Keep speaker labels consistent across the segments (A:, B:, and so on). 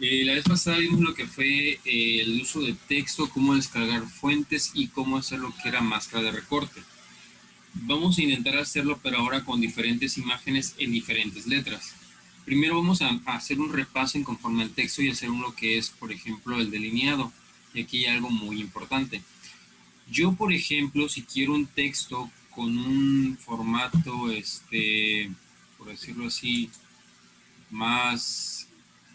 A: La vez pasada vimos lo que fue el uso de texto, cómo descargar fuentes y cómo hacer lo que era máscara de recorte. Vamos a intentar hacerlo, pero ahora con diferentes imágenes en diferentes letras. Primero vamos a hacer un repaso en conforme al texto y hacer lo que es, por ejemplo, el delineado. Y aquí hay algo muy importante. Yo, por ejemplo, si quiero un texto con un formato, por decirlo así, más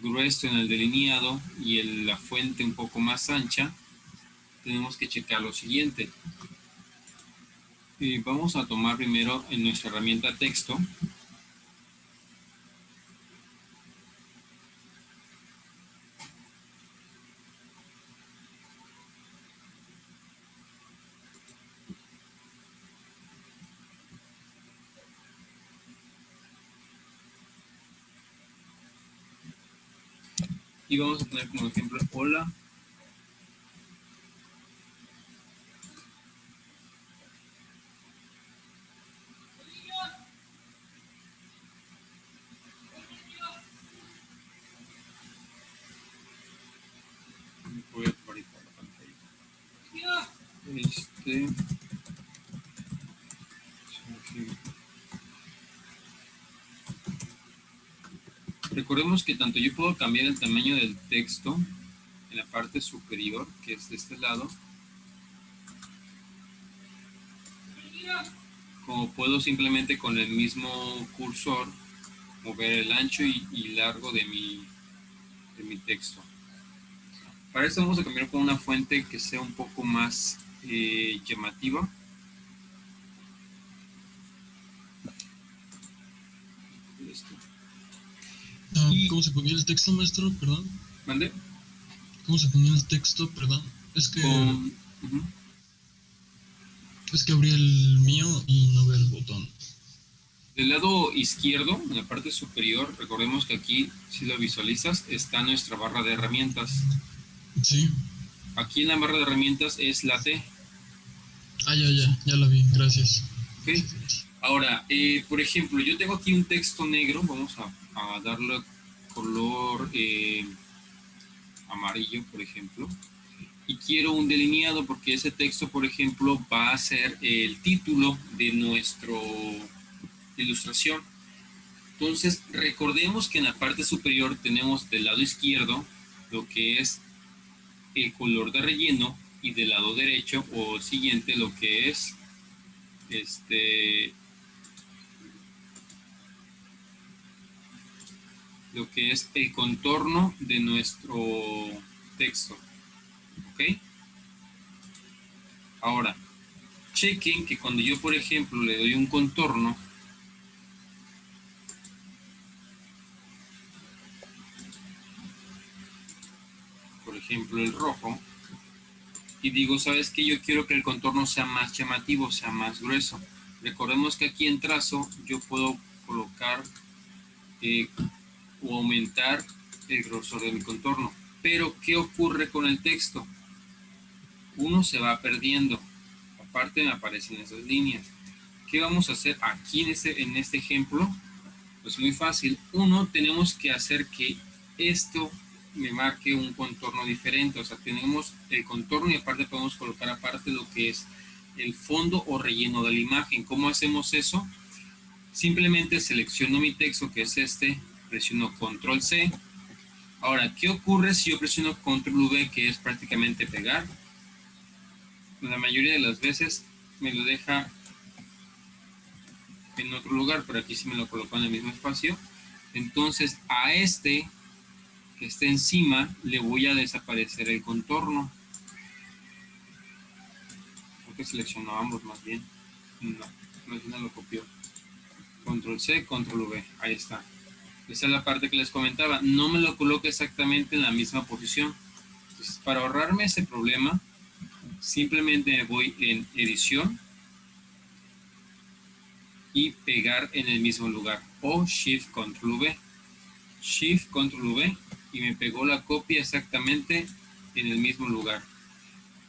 A: grueso en el delineado y la fuente un poco más ancha, tenemos que checar lo siguiente. Vamos a tomar primero en nuestra herramienta texto. Y vamos a poner como ejemplo, hola. Voy a actualizar la pantalla. Recordemos que tanto yo puedo cambiar el tamaño del texto en la parte superior, que es de este lado, como puedo simplemente con el mismo cursor mover el ancho y largo de mi texto. Para esto vamos a cambiar con una fuente que sea un poco más llamativa.
B: ¿Cómo se ponía el texto, maestro? Perdón.
A: ¿Mande?
B: ¿Cómo se ponía el texto? Perdón. Es que... Es que abrí el mío y no veo el botón.
A: Del lado izquierdo, en la parte superior, recordemos que aquí, si lo visualizas, está nuestra barra de herramientas.
B: Sí.
A: Aquí en la barra de herramientas es la T.
B: Ya la vi, gracias.
A: Ok. Ahora, por ejemplo, yo tengo aquí un texto negro, vamos a darle color amarillo, por ejemplo, y quiero un delineado porque ese texto, por ejemplo, va a ser el título de nuestra ilustración. Entonces, recordemos que en la parte superior tenemos del lado izquierdo lo que es el color de relleno y del lado derecho o siguiente lo que es lo que es el contorno de nuestro texto. ¿Ok? Ahora, chequen que cuando yo, por ejemplo, le doy un contorno, por ejemplo el rojo, y digo, ¿sabes qué? Yo quiero que el contorno sea más llamativo, sea más grueso. Recordemos que aquí en trazo yo puedo colocar o aumentar el grosor de mi contorno. Pero, ¿qué ocurre con el texto? Uno se va perdiendo. Aparte me aparecen esas líneas. ¿Qué vamos a hacer aquí en este ejemplo? Pues muy fácil. Uno, tenemos que hacer que esto me marque un contorno diferente. O sea, tenemos el contorno y aparte podemos colocar aparte lo que es el fondo o relleno de la imagen. ¿Cómo hacemos eso? Simplemente selecciono mi texto, que es este, presiono Control C. Ahora, ¿qué ocurre si yo presiono Control V, que es prácticamente pegar? La mayoría de las veces me lo deja en otro lugar, pero aquí sí me lo colocó en el mismo espacio. Entonces, a este que esté encima, le voy a desaparecer el contorno. Creo que seleccionó ambos más bien. No lo copió. Control C, Control V, ahí está. Esa es la parte que les comentaba. No me lo coloca exactamente en la misma posición. Entonces, para ahorrarme ese problema, simplemente me voy en edición y pegar en el mismo lugar. O Shift Control V. Shift Control V y me pegó la copia exactamente en el mismo lugar.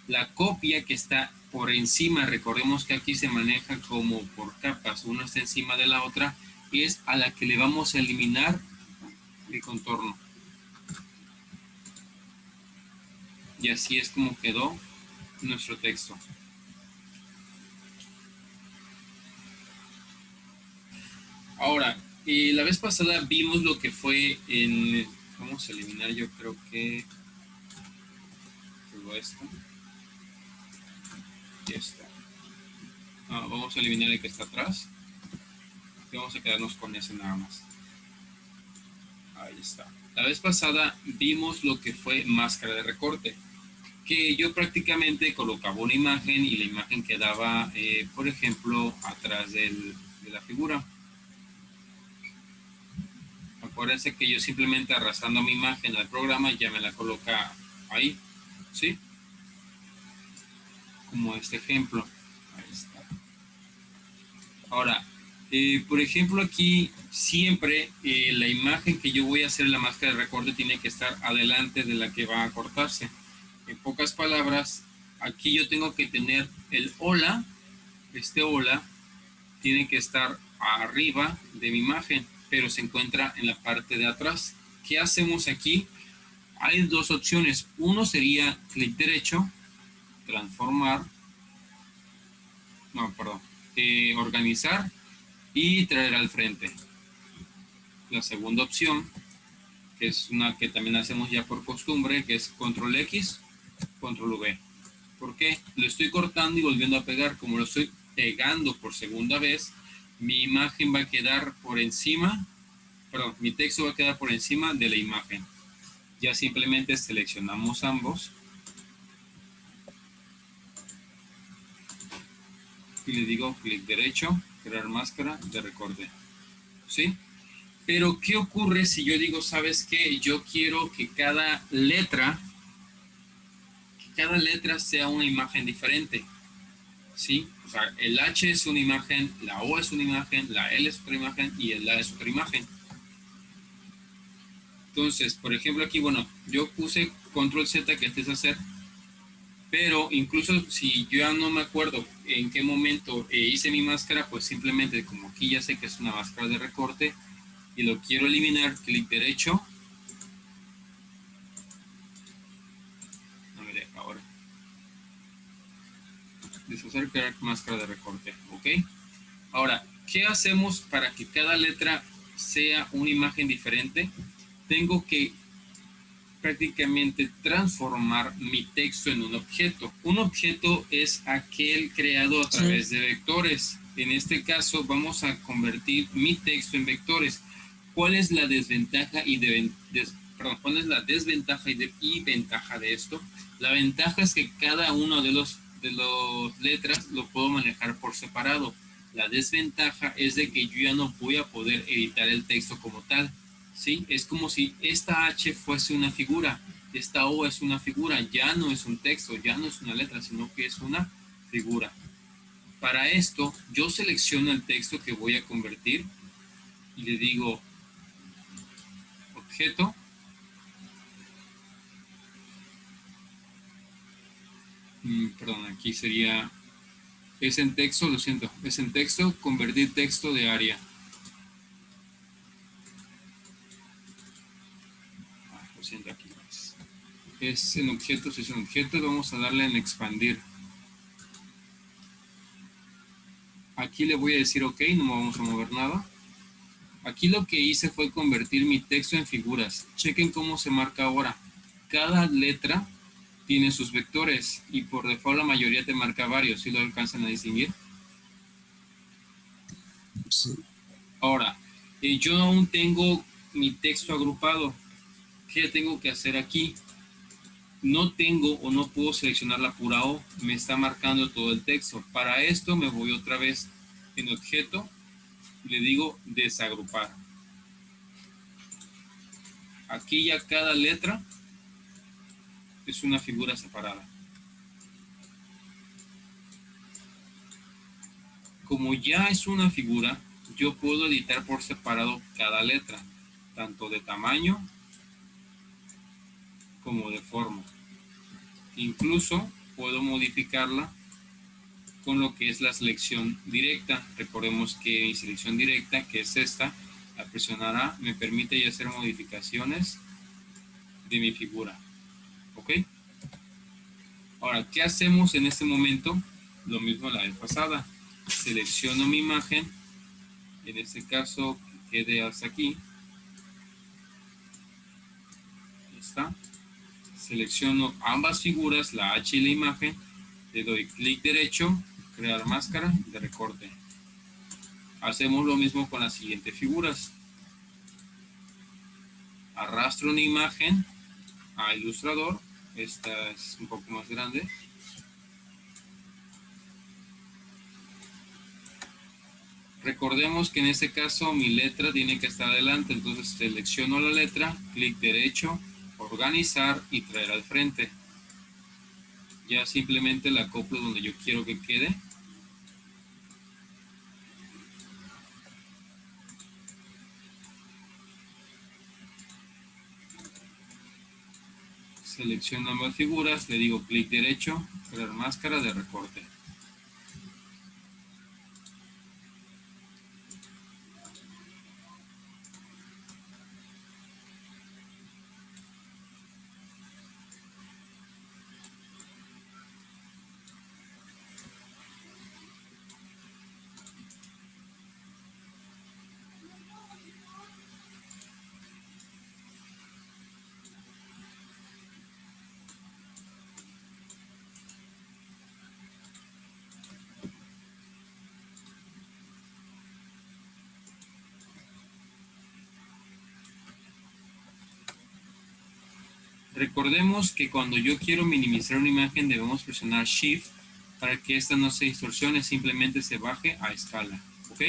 A: La copia que está por encima, recordemos que aquí se maneja como por capas, una está encima de la otra, es a la que le vamos a eliminar el contorno. Y así es como quedó nuestro texto. Ahora, la vez pasada vimos lo que fue en... Vamos a eliminar, yo creo que todo esto. Y esto. Vamos a eliminar el que está atrás. Y vamos a quedarnos con ese nada más. Ahí está. La vez pasada vimos lo que fue máscara de recorte, que yo prácticamente colocaba una imagen y la imagen quedaba, por ejemplo, atrás de la figura. Acuérdense que yo simplemente arrastrando mi imagen al programa ya me la coloca ahí, ¿sí? Como este ejemplo. Ahí está. Ahora, por ejemplo, aquí siempre la imagen que yo voy a hacer en la máscara de recorte tiene que estar adelante de la que va a cortarse. En pocas palabras, aquí yo tengo que tener el hola, este hola, tiene que estar arriba de mi imagen, pero se encuentra en la parte de atrás. ¿Qué hacemos aquí? Hay dos opciones. Uno sería clic derecho, transformar, no, perdón, organizar y traer al frente. La segunda opción, que es una que también hacemos ya por costumbre, que es control X, control V. ¿Por qué? Lo estoy cortando y volviendo a pegar. Como lo estoy pegando por segunda vez, mi imagen va a quedar por encima, perdón, mi texto va a quedar por encima de la imagen. Ya simplemente seleccionamos ambos y le digo clic derecho, crear máscara de recorte, ¿sí? Pero ¿qué ocurre si yo digo, sabes qué? Yo quiero que cada letra sea una imagen diferente, ¿sí? O sea, el H es una imagen, la O es una imagen, la L es otra imagen y el A es otra imagen. Entonces, por ejemplo aquí, bueno, yo puse control Z que este es hacer, pero incluso si yo ya no me acuerdo en qué momento hice mi máscara, pues simplemente como aquí ya sé que es una máscara de recorte y lo quiero eliminar, clic derecho. No me deja ahora. Deshacer, crear máscara de recorte, ¿ok? Ahora, ¿qué hacemos para que cada letra sea una imagen diferente? Tengo que prácticamente transformar mi texto en un objeto. Un objeto es aquel creado a través de vectores. En este caso vamos a convertir mi texto en vectores. ¿Cuál es la desventaja cuál es la desventaja y ventaja de esto? La ventaja es que cada uno de los letras lo puedo manejar por separado. La desventaja es de que yo ya no voy a poder editar el texto como tal. ¿Sí? Es como si esta H fuese una figura, esta O es una figura, ya no es un texto, ya no es una letra, sino que es una figura. Para esto, yo selecciono el texto que voy a convertir y le digo objeto, perdón, aquí sería, es en texto, lo siento, es en texto, convertir texto de área. Lo siento, aquí más. Es en objetos, es en objetos, vamos a darle en expandir. Aquí le voy a decir ok, no vamos a mover nada. Aquí lo que hice fue convertir mi texto en figuras. Chequen cómo se marca ahora. Cada letra tiene sus vectores y por default la mayoría te marca varios. ¿Sí lo alcanzan a distinguir?
B: Sí.
A: Ahora, yo aún tengo mi texto agrupado. ¿Qué tengo que hacer aquí? No tengo o no puedo seleccionar la pura O. Me está marcando todo el texto. Para esto me voy otra vez en objeto y le digo desagrupar. Aquí ya cada letra es una figura separada. Como ya es una figura, yo puedo editar por separado cada letra, tanto de tamaño como de forma. Incluso puedo modificarla con lo que es la selección directa. Recordemos que mi selección directa, que es esta, al presionar A, me permite ya hacer modificaciones de mi figura. ¿Ok? Ahora, ¿qué hacemos en este momento? Lo mismo la vez pasada. Selecciono mi imagen, en este caso que quede hasta aquí. Ahí está. Selecciono ambas figuras, la H y la imagen, le doy clic derecho, crear máscara de recorte. Hacemos lo mismo con las siguientes figuras. Arrastro una imagen a Illustrator, esta es un poco más grande. Recordemos que en este caso mi letra tiene que estar adelante, entonces selecciono la letra, clic derecho, organizar y traer al frente. Ya simplemente la acoplo donde yo quiero que quede. Selecciono ambas figuras, le digo clic derecho, crear máscara de recorte. Recordemos que cuando yo quiero minimizar una imagen debemos presionar Shift para que esta no se distorsione, simplemente se baje a escala. ¿Ok?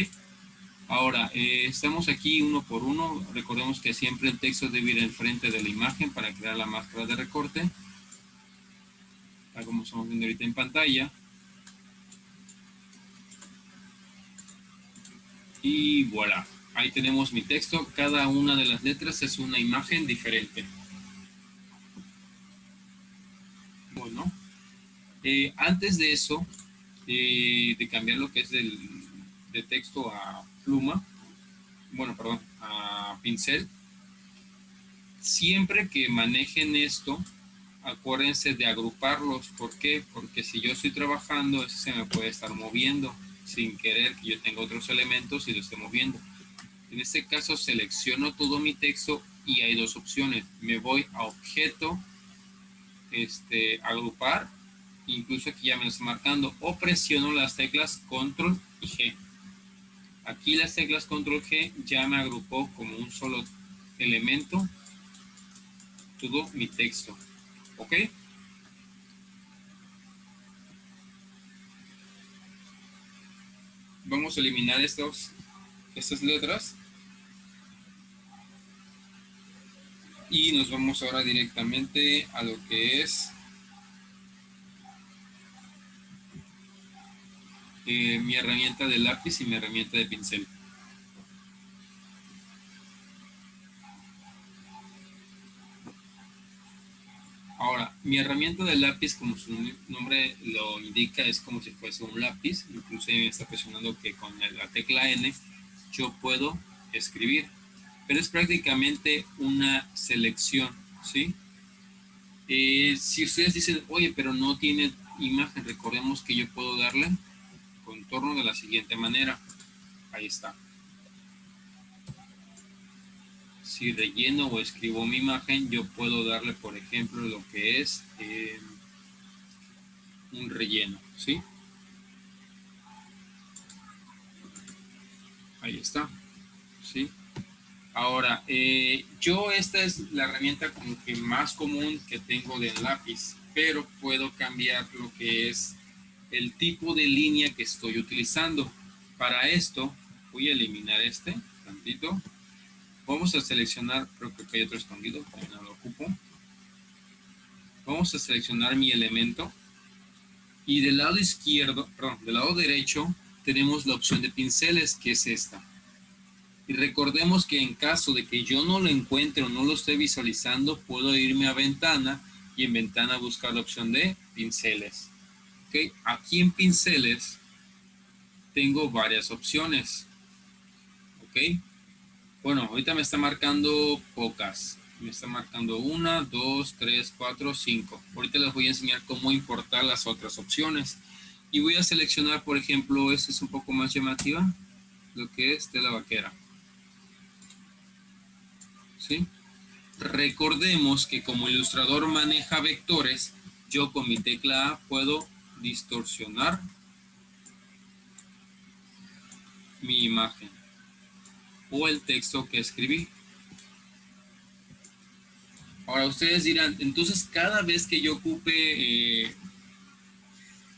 A: Ahora, estamos aquí uno por uno. Recordemos que siempre el texto debe ir enfrente de la imagen para crear la máscara de recorte, tal como estamos viendo ahorita en pantalla. Y voilà, ahí tenemos mi texto. Cada una de las letras es una imagen diferente. Bueno, antes de eso, de cambiar lo que es de texto a pluma, bueno, perdón, a pincel, siempre que manejen esto, acuérdense de agruparlos. ¿Por qué? Porque si yo estoy trabajando, ese se me puede estar moviendo sin querer, que yo tenga otros elementos y lo esté moviendo. En este caso selecciono todo mi texto y hay dos opciones. Me voy a objeto, agrupar, incluso aquí ya me lo estoy marcando, o presiono las teclas control y G. Aquí las teclas control G ya me agrupó como un solo elemento todo mi texto. ¿Ok? Vamos a eliminar estas letras y nos vamos ahora directamente a lo que es mi herramienta de lápiz y mi herramienta de pincel. Ahora, mi herramienta de lápiz, como su nombre lo indica, es como si fuese un lápiz. Incluso me está presionando que con la tecla N yo puedo escribir. Pero es prácticamente una selección, ¿sí? Si ustedes dicen, oye, pero no tiene imagen, recordemos que yo puedo darle contorno de la siguiente manera. Ahí está. Si relleno o escribo mi imagen, yo puedo darle, por ejemplo, lo que es un relleno, ¿sí? Ahí está, ¿sí? Ahora, esta es la herramienta como que más común que tengo del lápiz, pero puedo cambiar lo que es el tipo de línea que estoy utilizando. Para esto, voy a eliminar tantito. Vamos a seleccionar, creo que hay otro escondido, también no lo ocupo. Vamos a seleccionar mi elemento y del lado izquierdo, perdón, del lado derecho tenemos la opción de pinceles, que es esta. Y recordemos que en caso de que yo no lo encuentre o no lo esté visualizando, puedo irme a ventana y en ventana buscar la opción de pinceles. ¿Okay? Aquí en pinceles tengo varias opciones. ¿Ok? Bueno, ahorita me está marcando pocas. Me está marcando 1, 2, 3, 4, 5. Ahorita les voy a enseñar cómo importar las otras opciones. Y voy a seleccionar, por ejemplo, esta es un poco más llamativa, lo que es tela vaquera. ¿Sí? Recordemos que como ilustrador maneja vectores, yo con mi tecla A puedo distorsionar mi imagen o el texto que escribí. Ahora ustedes dirán, entonces cada vez que yo ocupe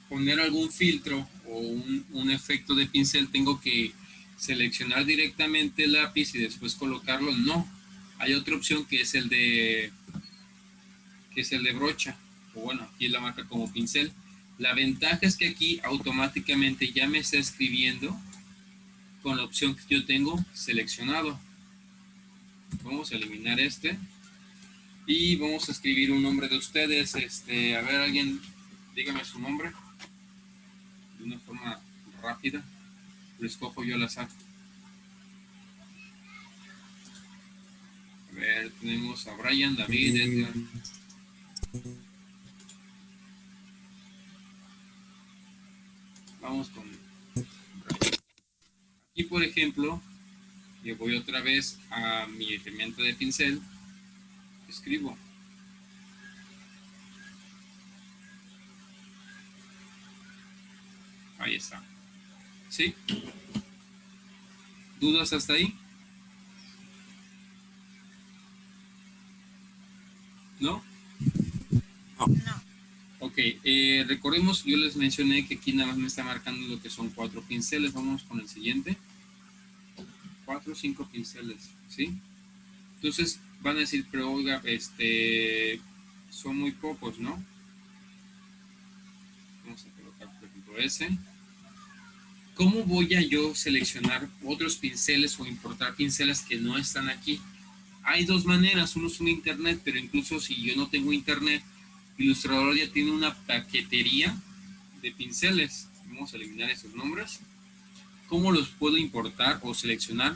A: poner algún filtro o un efecto de pincel, tengo que seleccionar directamente el lápiz y después colocarlo. No, hay otra opción que es el de brocha, o bueno, aquí la marca como pincel. La ventaja es que aquí automáticamente ya me está escribiendo con la opción que yo tengo seleccionado. Vamos a eliminar este y vamos a escribir un nombre de ustedes. A ver, alguien dígame su nombre de una forma rápida. Lo escojo yo al azar. A ver, tenemos a Brian, David, Edgar. Vamos con Brian. Aquí, por ejemplo, yo voy otra vez a mi herramienta de pincel, escribo. Ahí está. ¿Sí? ¿Dudas hasta ahí? ¿No?
C: No.
A: Ok, recordemos, yo les mencioné que aquí nada más me está marcando lo que son 4 pinceles. Vamos con el siguiente. 4 o 5 pinceles, ¿sí? Entonces van a decir, pero oiga, son muy pocos, ¿no? Vamos a colocar, por ejemplo, ese. ¿Cómo voy a yo seleccionar otros pinceles o importar pinceles que no están aquí? Hay dos maneras. Uno es un internet, pero incluso si yo no tengo internet, Illustrator ya tiene una paquetería de pinceles. Vamos a eliminar esos nombres. ¿Cómo los puedo importar o seleccionar?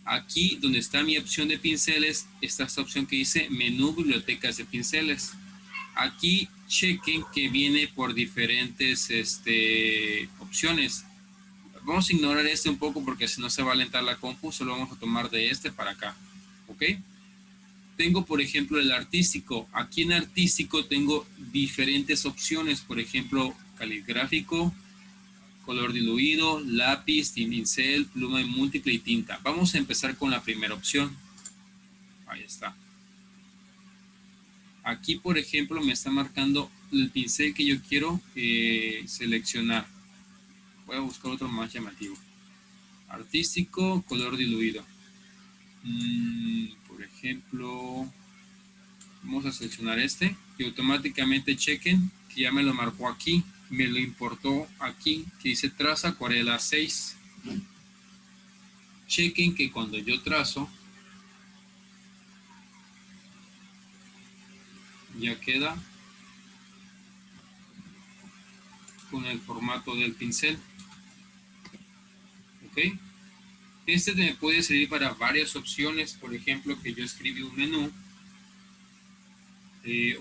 A: Aquí donde está mi opción de pinceles, está esta opción que dice menú bibliotecas de pinceles. Aquí chequen que viene por diferentes opciones. Vamos a ignorar este un poco porque si no se va a alentar la compu, solo vamos a tomar de este para acá. ¿Ok? Tengo, por ejemplo, el artístico. Aquí en artístico tengo diferentes opciones, por ejemplo, caligráfico, color diluido, lápiz, pincel, pluma múltiple y tinta. Vamos a empezar con la primera opción. Ahí está. Aquí, por ejemplo, me está marcando el pincel que yo quiero seleccionar. Voy a buscar otro más llamativo. Artístico, color diluido. Por ejemplo, vamos a seleccionar este y automáticamente chequen que ya me lo marcó aquí, me lo importó aquí, que dice traza acuarela 6. Chequen que cuando yo trazo, ya queda con el formato del pincel. ¿Ok? Este me puede servir para varias opciones, por ejemplo, que yo escribí un menú,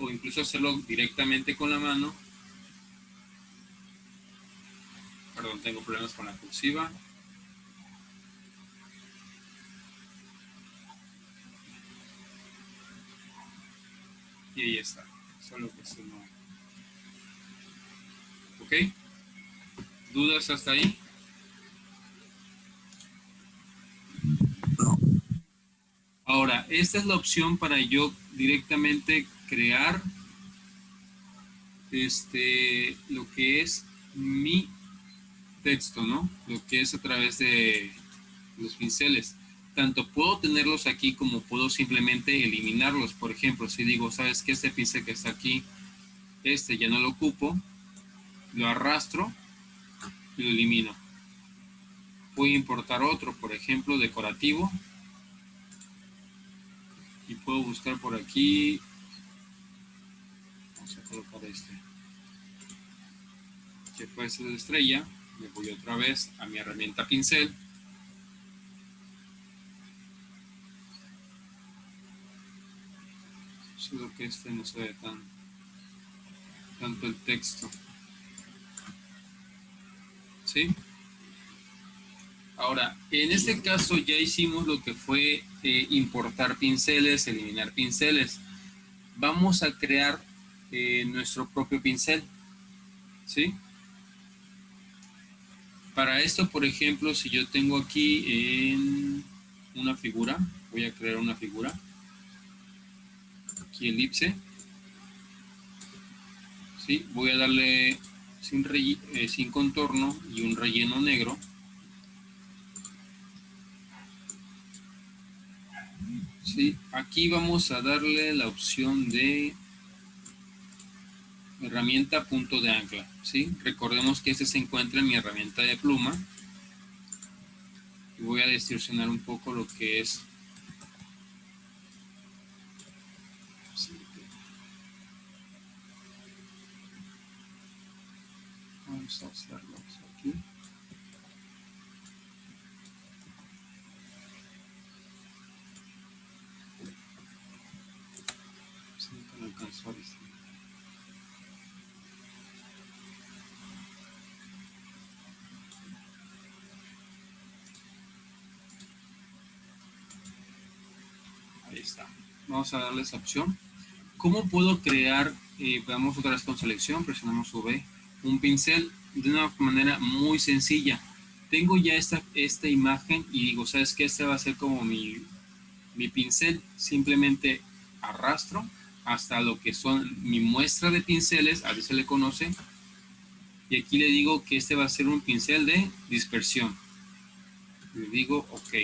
A: o incluso hacerlo directamente con la mano. Perdón, tengo problemas con la cursiva. Y ahí está. Solo que se no. ¿Ok? ¿Dudas hasta ahí?
B: No.
A: Ahora, esta es la opción para yo directamente crear lo que es mi texto, ¿no? Lo que es a través de los pinceles. Tanto puedo tenerlos aquí como puedo simplemente eliminarlos. Por ejemplo, si digo, ¿sabes qué? Este pincel que está aquí, ya no lo ocupo, lo arrastro y lo elimino. Voy a importar otro, por ejemplo, decorativo. Y puedo buscar por aquí. Vamos a colocar que fue ese de estrella. Me voy otra vez a mi herramienta pincel. Solo que no se ve tanto el texto. ¿Sí? Ahora, en este caso ya hicimos lo que fue importar pinceles, eliminar pinceles. Vamos a crear nuestro propio pincel. ¿Sí? Para esto, por ejemplo, si yo tengo aquí en una figura, voy a crear una figura. Aquí elipse. ¿Sí? Voy a darle sin contorno y un relleno negro. ¿Sí? Aquí vamos a darle la opción de herramienta punto de ancla. ¿Sí? Recordemos que este se encuentra en mi herramienta de pluma. Y voy a distorsionar un poco lo que es. Vamos a hacerlo aquí. No alcanzó a decir. Ahí está. Vamos a darle esa opción. ¿Cómo puedo crear? Vamos otra vez con selección, presionamos V, un pincel de una manera muy sencilla. Tengo ya esta imagen y digo, ¿sabes qué? Este va a ser como mi pincel. Simplemente arrastro hasta lo que son mi muestra de pinceles, a veces se le conoce. Y aquí le digo que este va a ser un pincel de dispersión. Le digo OK.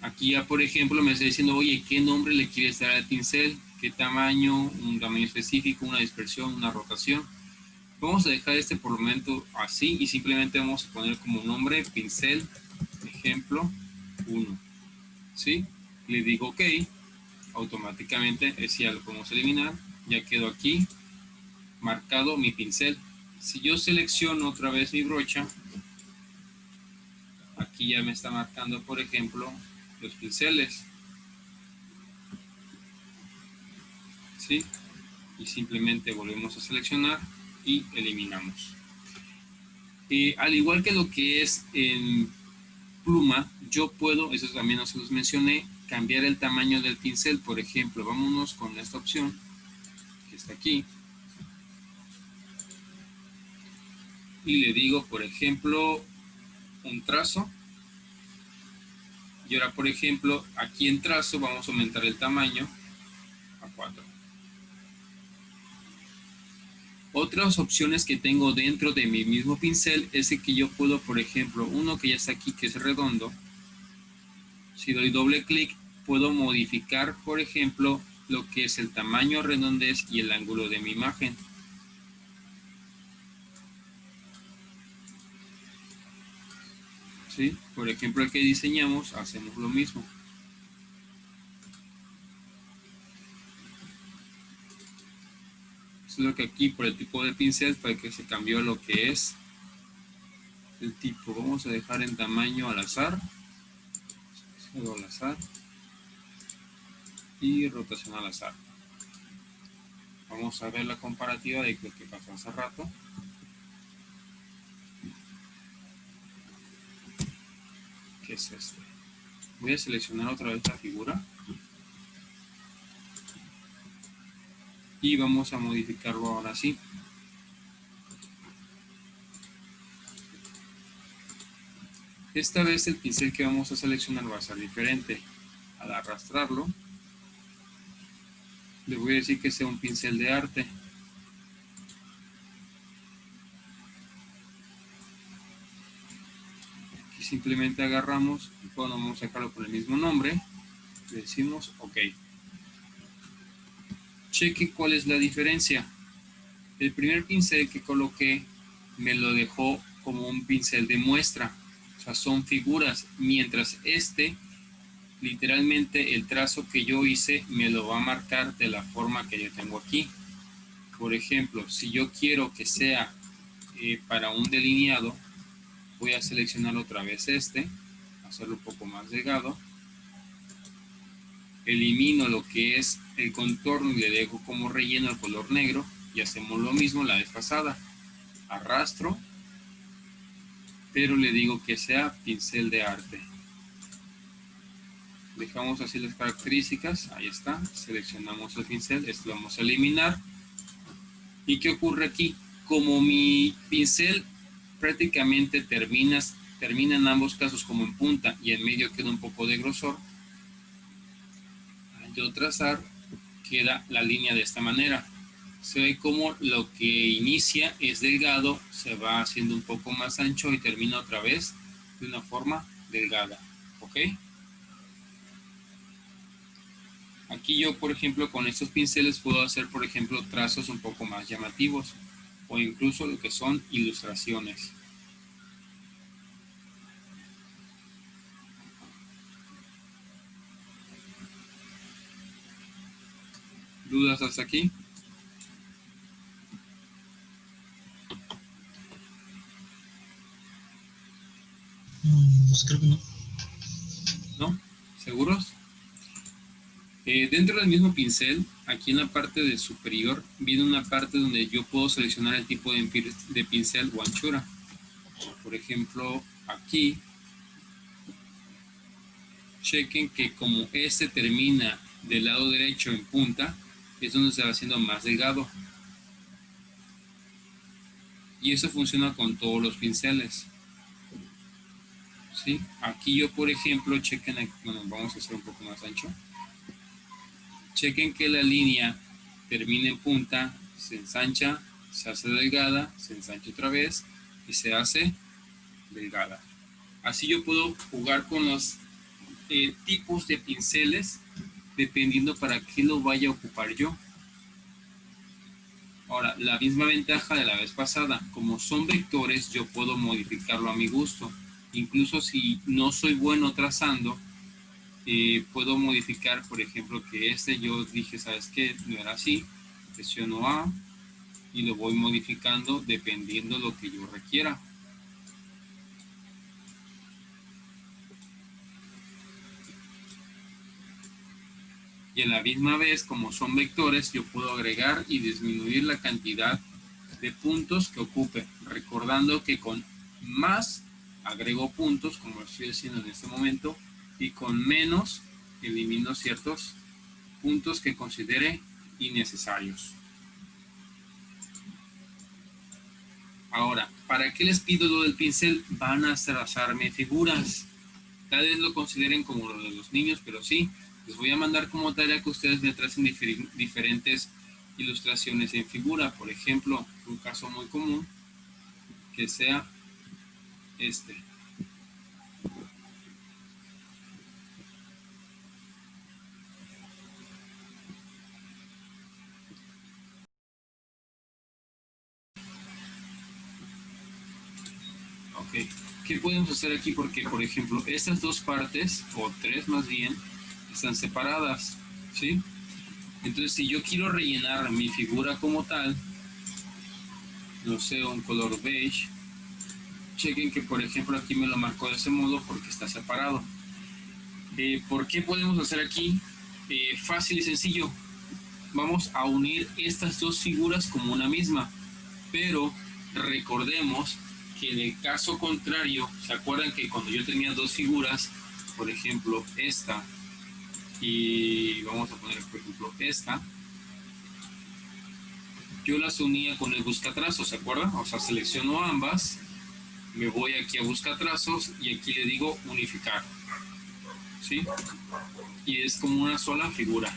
A: Aquí ya, por ejemplo, me está diciendo, oye, ¿qué nombre le quieres dar al pincel? ¿Qué tamaño? ¿Un tamaño específico? ¿Una dispersión? ¿Una rotación? Vamos a dejar este por el momento así y simplemente vamos a poner como nombre pincel, ejemplo 1. ¿Sí? Le digo OK. Automáticamente, ya lo podemos eliminar. Ya quedó aquí marcado mi pincel. Si yo selecciono otra vez mi brocha, aquí ya me está marcando, por ejemplo, los pinceles. ¿Sí? Y simplemente volvemos a seleccionar y eliminamos. Al igual que lo que es en pluma, yo puedo, eso también no se los mencioné, cambiar el tamaño del pincel. Por ejemplo, vámonos con esta opción que está aquí y le digo, por ejemplo, un trazo. Y ahora, por ejemplo, aquí en trazo vamos a aumentar el tamaño a 4. Otras opciones que tengo dentro de mi mismo pincel es que yo puedo, por ejemplo, uno que ya está aquí, que es redondo. Si doy doble clic, puedo modificar, por ejemplo, lo que es el tamaño, redondez y el ángulo de mi imagen. ¿Sí? Por ejemplo, el que diseñamos, hacemos lo mismo. Solo que aquí, por el tipo de pincel, fue que se cambió lo que es el tipo. Vamos a dejar en tamaño al azar. Solo al azar. Y rotación al azar. Vamos a ver la comparativa de lo que pasó hace rato. ¿Qué es este? Voy a seleccionar otra vez la figura. Y vamos a modificarlo ahora sí. Esta vez el pincel que vamos a seleccionar va a ser diferente. Al arrastrarlo, le voy a decir que sea un pincel de arte. Aquí simplemente agarramos, bueno, vamos a sacarlo con el mismo nombre, le decimos OK. Cheque cuál es la diferencia. El primer pincel que coloqué me lo dejó como un pincel de muestra, o sea, son figuras, mientras este, literalmente el trazo que yo hice me lo va a marcar de la forma que yo tengo aquí. Por ejemplo, si yo quiero que sea para un delineado, voy a seleccionar otra vez este, hacerlo un poco más delgado elimino lo que es el contorno y le dejo como relleno el color negro, y hacemos lo mismo la vez pasada. Arrastro, pero le digo que sea pincel de arte. Dejamos así las características, ahí está, seleccionamos el pincel, esto lo vamos a eliminar. ¿Y qué ocurre aquí? Como mi pincel prácticamente termina en ambos casos como en punta y en medio queda un poco de grosor, al yo trazar queda la línea de esta manera. Se ve como lo que inicia es delgado, se va haciendo un poco más ancho y termina otra vez de una forma delgada. ¿Ok? Aquí yo, por ejemplo, con estos pinceles puedo hacer, por ejemplo, trazos un poco más llamativos o incluso lo que son ilustraciones. ¿Dudas hasta aquí?
B: Pues creo que no.
A: ¿No? ¿Seguros? Dentro del mismo pincel, aquí en la parte de superior, viene una parte donde yo puedo seleccionar el tipo de pincel o anchura. Por ejemplo, aquí, chequen que como este termina del lado derecho en punta, es donde se va haciendo más delgado. Y eso funciona con todos los pinceles. ¿Sí? Aquí yo, por ejemplo, chequen, bueno, vamos a hacer un poco más ancho. Chequen que la línea termina en punta, se ensancha, se hace delgada, se ensancha otra vez y se hace delgada. Así yo puedo jugar con los tipos de pinceles dependiendo para qué lo vaya a ocupar yo. Ahora, la misma ventaja de la vez pasada, como son vectores, yo puedo modificarlo a mi gusto. Incluso si no soy bueno trazando, puedo modificar, por ejemplo, que yo dije, ¿sabes qué? No era así. Presiono A y lo voy modificando dependiendo lo que yo requiera. Y a la misma vez, como son vectores, yo puedo agregar y disminuir la cantidad de puntos que ocupe, recordando que con más agrego puntos, como lo estoy haciendo en este momento, y con menos elimino ciertos puntos que considere innecesarios. Ahora, ¿para qué les pido lo del pincel? Van a trazarme figuras. Tal vez lo consideren como lo de los niños, pero sí, les voy a mandar como tarea que ustedes me tracen diferentes ilustraciones en figura. Por ejemplo, un caso muy común, que sea este. Ok, ¿qué podemos hacer aquí? Porque, por ejemplo, estas dos partes, o tres más bien, están separadas, ¿sí? Entonces, si yo quiero rellenar mi figura como tal, no sé, un color beige, chequen que, por ejemplo, aquí me lo marcó de ese modo porque está separado. ¿Por qué podemos hacer aquí? Fácil y sencillo. Vamos a unir estas dos figuras como una misma, pero recordemos que en el caso contrario, ¿se acuerdan que cuando yo tenía dos figuras, por ejemplo esta y vamos a poner por ejemplo esta, yo las unía con el buscatrazos, ¿se acuerdan? O sea, selecciono ambas, me voy aquí a buscatrazos y aquí le digo unificar, ¿sí? Y es como una sola figura.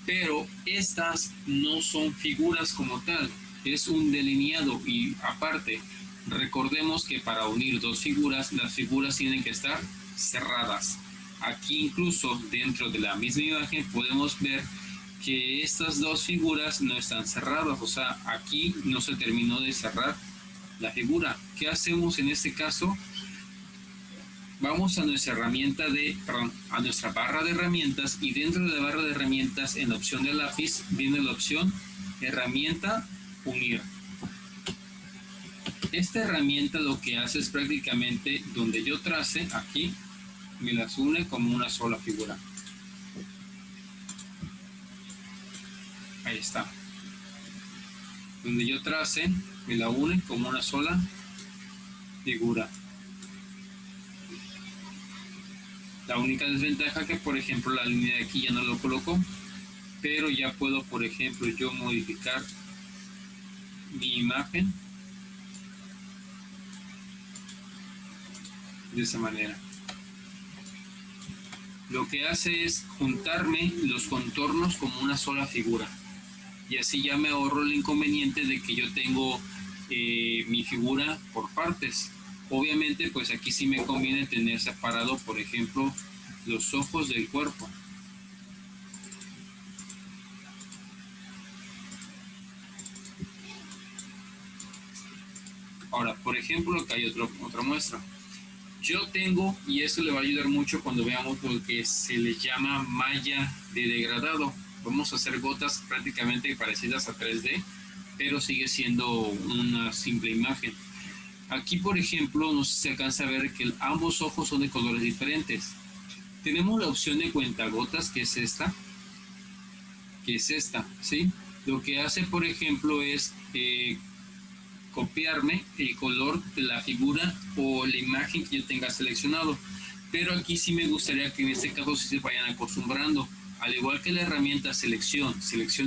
A: Pero estas no son figuras como tal, es un delineado y aparte, recordemos que para unir dos figuras, las figuras tienen que estar cerradas. Aquí incluso dentro de la misma imagen podemos ver que estas dos figuras no están cerradas, o sea, aquí no se terminó de cerrar la figura. ¿Qué hacemos en este caso? Vamos a nuestra a nuestra barra de herramientas y dentro de la barra de herramientas en la opción de lápiz viene la opción herramienta unir. Esta herramienta lo que hace es prácticamente donde yo trace aquí me las une como una sola figura. Ahí está. Donde yo trace, me la une como una sola figura. La única desventaja que, por ejemplo, la línea de aquí ya no lo colocó, pero ya puedo, por ejemplo, yo modificar mi imagen de esa manera. Lo que hace es juntarme los contornos como una sola figura, y así ya me ahorro el inconveniente de que yo tengo mi figura por partes. Obviamente, pues aquí sí me conviene tener separado, por ejemplo, los ojos del cuerpo. Ahora, por ejemplo, acá hay otra muestra. Yo tengo, y eso le va a ayudar mucho cuando veamos lo que se le llama malla de degradado. Vamos a hacer gotas prácticamente parecidas a 3D, pero sigue siendo una simple imagen. Aquí, por ejemplo, no sé si se alcanza a ver que ambos ojos son de colores diferentes. Tenemos la opción de cuentagotas, que es esta, ¿sí? Lo que hace, por ejemplo, es copiarme el color de la figura o la imagen que yo tenga seleccionado. Pero aquí sí me gustaría que en este caso sí se vayan acostumbrando. Al igual que la herramienta selección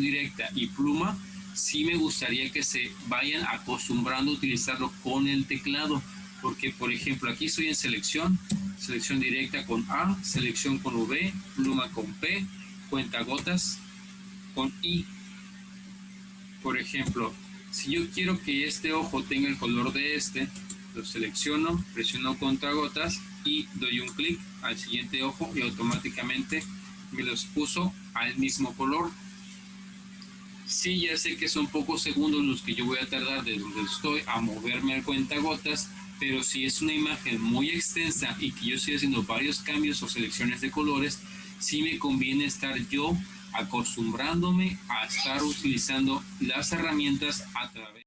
A: directa y pluma, sí me gustaría que se vayan acostumbrando a utilizarlo con el teclado. Porque, por ejemplo, aquí estoy en selección directa con A, selección con V, pluma con P, cuentagotas con I. Por ejemplo, si yo quiero que este ojo tenga el color de este, lo selecciono, presiono cuentagotas y doy un clic al siguiente ojo y automáticamente me los puso al mismo color. Sí, ya sé que son pocos segundos los que yo voy a tardar de donde estoy a moverme al cuentagotas, pero si es una imagen muy extensa y que yo estoy haciendo varios cambios o selecciones de colores, sí me conviene estar yo acostumbrándome a estar utilizando las herramientas a través